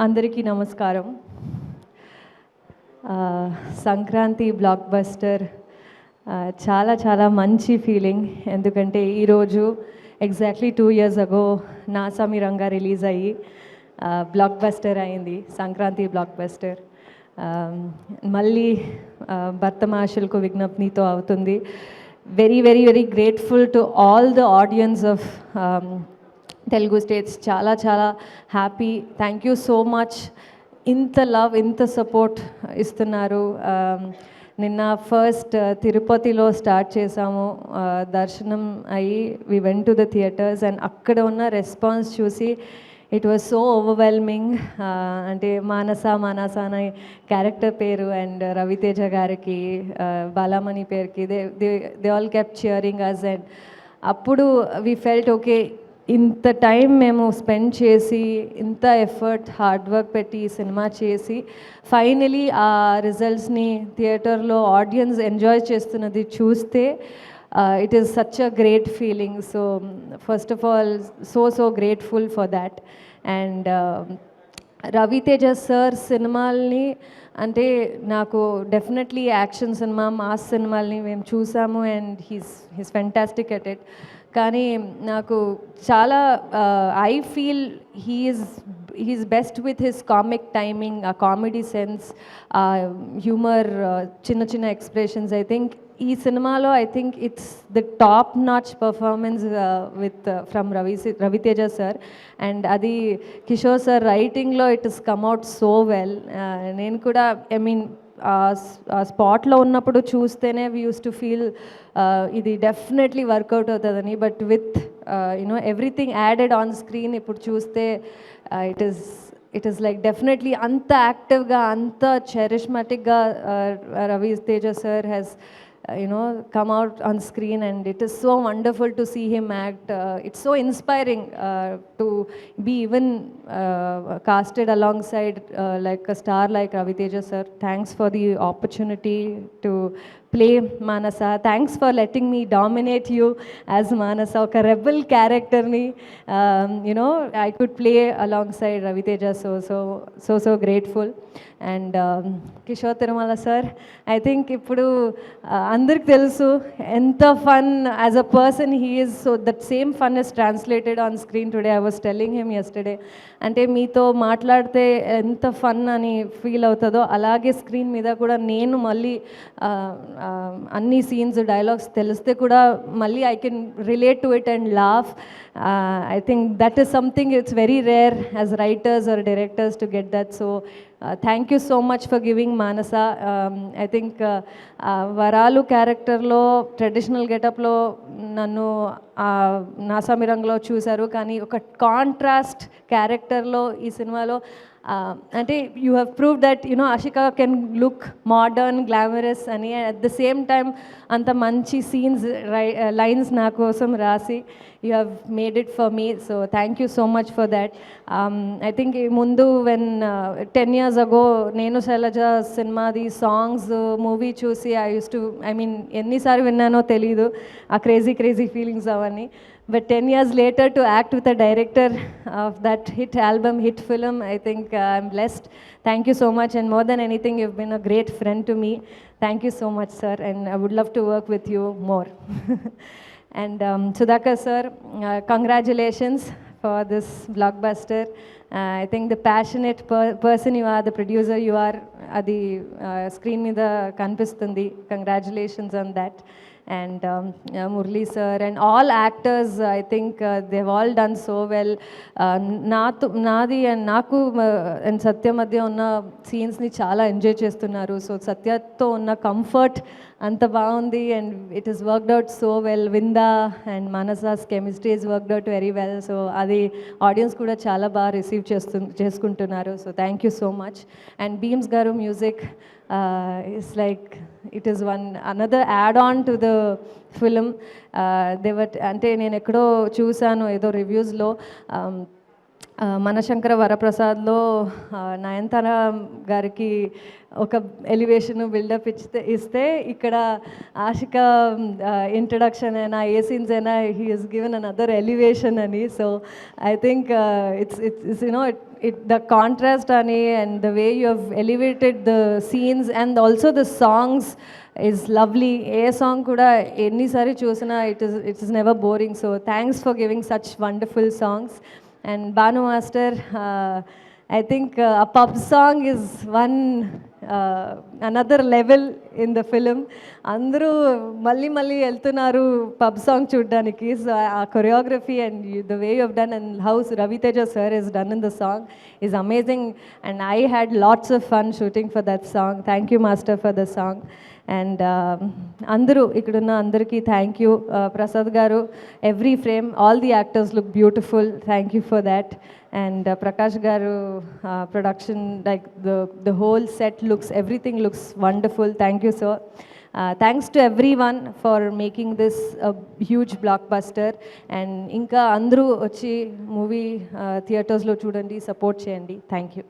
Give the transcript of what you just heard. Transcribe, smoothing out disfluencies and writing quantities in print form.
అందరికీ నమస్కారం. Sankranti block buster చాలా చాలా మంచి ఫీలింగ్. ఎందుకంటే ఈరోజు exactly 2 years ago Naa Saami Ranga release అయ్యి బ్లాక్ బస్టర్ అయింది. సంక్రాంతి బ్లాక్ బస్టర్ మళ్ళీ భర్తమాషులకు విజ్ఞప్తితో అవుతుంది. Very very very grateful to all the audience of Telugu states. చాలా చాలా happy. Thank you so much. ఇంత లవ్, ఇంత సపోర్ట్ ఇస్తున్నారు. నిన్న ఫస్ట్ తిరుపతిలో స్టార్ట్ చేసాము. దర్శనం అయ్యి we went to the theatres and అక్కడ ఉన్న రెస్పాన్స్ చూసి ఇట్ వాజ్ సో ఓవర్వెల్మింగ్. అంటే మానస అనే క్యారెక్టర్ పేరు అండ్ రవితేజ గారికి, బాలామణి పేరుకి they all kept cheering us. And అప్పుడు వి ఫెల్ట్ ఓకే, ఇంత టైం మేము స్పెండ్ చేసి, ఇంత ఎఫర్ట్, హార్డ్ వర్క్ పెట్టి ఈ సినిమా చేసి ఫైనలీ ఆ రిజల్ట్స్ని థియేటర్లో ఆడియన్స్ ఎంజాయ్ చేస్తున్నది చూస్తే it is such a great feeling. So first of all so grateful for that. And Ravi Teja sir సినిమాల్ని అంటే నాకు డెఫినెట్లీ యాక్షన్ సినిమా, మాస్ సినిమాల్ని మేము చూసాము and he's fantastic at it. కానీ నాకు చాలా I feel he is best with his comic timing, ఆ కామెడీ సెన్స్, హ్యూమర్, చిన్న చిన్న ఎక్స్ప్రెషన్స్. ఐ థింక్ ఈ సినిమాలో I think it's the top notch performance with from Ravi Teja sir. And అది కిషోర్ సార్ రైటింగ్లో it is come out so well. నేను కూడా I mean ఆ స్పాట్లో ఉన్నప్పుడు చూస్తేనే వీ యూస్ టు ఫీల్ ఇది డెఫినెట్లీ వర్కౌట్ అవుతుందని. But with you know everything added on screen ఇప్పుడు చూస్తే ఇట్ ఈస్ లైక్ డెఫినెట్లీ అంత యాక్టివ్గా, అంత చెరిష్మాటిక్గా Ravi Teja sir has come out on screen, and it is so wonderful to see him act. It's so inspiring to be even casted alongside like a star like Raviteja sir. Thanks for the opportunity to play Manasa. Thanks for letting me dominate you as Manasa, oka rebel character ni I could play alongside Raviteja. So grateful. And Kishore Tirumala sir, I think ఇప్పుడు అందరికి తెలుసు ఎంత fun as a person he is. So that same fun is translated on screen today. I was telling him yesterday, అంటే మీతో మాట్లాడితే ఎంత fun అని feel అవుతుందో అలాగే స్క్రీన్ మీద కూడా నేను మళ్ళీ అన్ని సీన్స్, డైలాగ్స్ తెలిస్తే కూడా మళ్ళీ I can relate to it and laugh. I think that is something it's very rare as writers or directors to get that. So thank you so much for giving Manasa. I think వరాలు క్యారెక్టర్లో traditional గెటప్లో నన్ను నాసామిరంగలో చూశారు, కానీ ఒక contrast క్యారెక్టర్లో ఈ సినిమాలో అంటే you have prove that Ashika can look modern, glamorous అని. అట్ ద సేమ్ టైం అంత మంచి సీన్స్, లైన్స్ నా కోసం రాసి you have made it for me. So thank you so much for that. I think ముందు వెన్ 10 years ago నేను Shailaja సినిమాది songs movie చూసి I mean ఎన్నిసార్లు విన్నానో తెలీదు ఆ క్రేజీ ఫీలింగ్స్ అవన్నీ. But 10 years later to act with a director of that hit album, hit film, I think I'm blessed. Thank you so much, and more than anything, you've been a great friend to me. Thank you so much, sir, and I would love to work with you more. And Sudhakar sir, congratulations for this blockbuster. I think the passionate person you are, the producer you are, adi screen meeda kanipistundi. Congratulations on that. And Murli sir and all actors, I think they've all done so well. నాది and నాకు and సత్య మధ్య ఉన్న సీన్స్ని చాలా enjoy చేస్తున్నారు. So సత్యతో ఉన్న comfort అంత బాగుంది and it is worked out so well. Vinda and మనసాస్ chemistry is worked out very well. So అది ఆడియన్స్ కూడా చాలా బాగా రిసీవ్ చేసుకుంటున్నారు. So thank you so much. And Bheems garu music is like it is another add-on to the film. They were అంటే నేను ఎక్కడో చూసాను ఏదో రివ్యూస్లో మనశంకర వరప్రసాద్లో నయనతార గారికి ఒక ఎలివేషన్ బిల్డప్ ఇస్తే ఇక్కడ ఆషిక ఇంట్రడక్షన్ అయినా ఏ సీన్స్ అయినా he is given another elevation అని. So I think it's you know the contrast ani and the way you have elevated the scenes and also the songs is lovely. A song kuda enni sari chusina it is never boring. So thanks for giving such wonderful songs. And Banu Master, I think a pub song is another level in the film. Andru malli eltunaru pub song chuddaniki. So our choreography and the way you have done and how Ravi Teja sir has done in the song is amazing. And I had lots of fun shooting for that song. Thank you, Master, for the song. And అందరూ ఇక్కడున్న అందరికీ thank you. Prasad garu, every frame all the actors look beautiful, thank you for that. And Prakash garu production, like the whole set looks, everything looks wonderful, thank you sir. Thanks to everyone for making this huge blockbuster. And ఇంకా అందరూ వచ్చి movie థియేటర్స్లో చూడండి, support చేయండి. Thank you.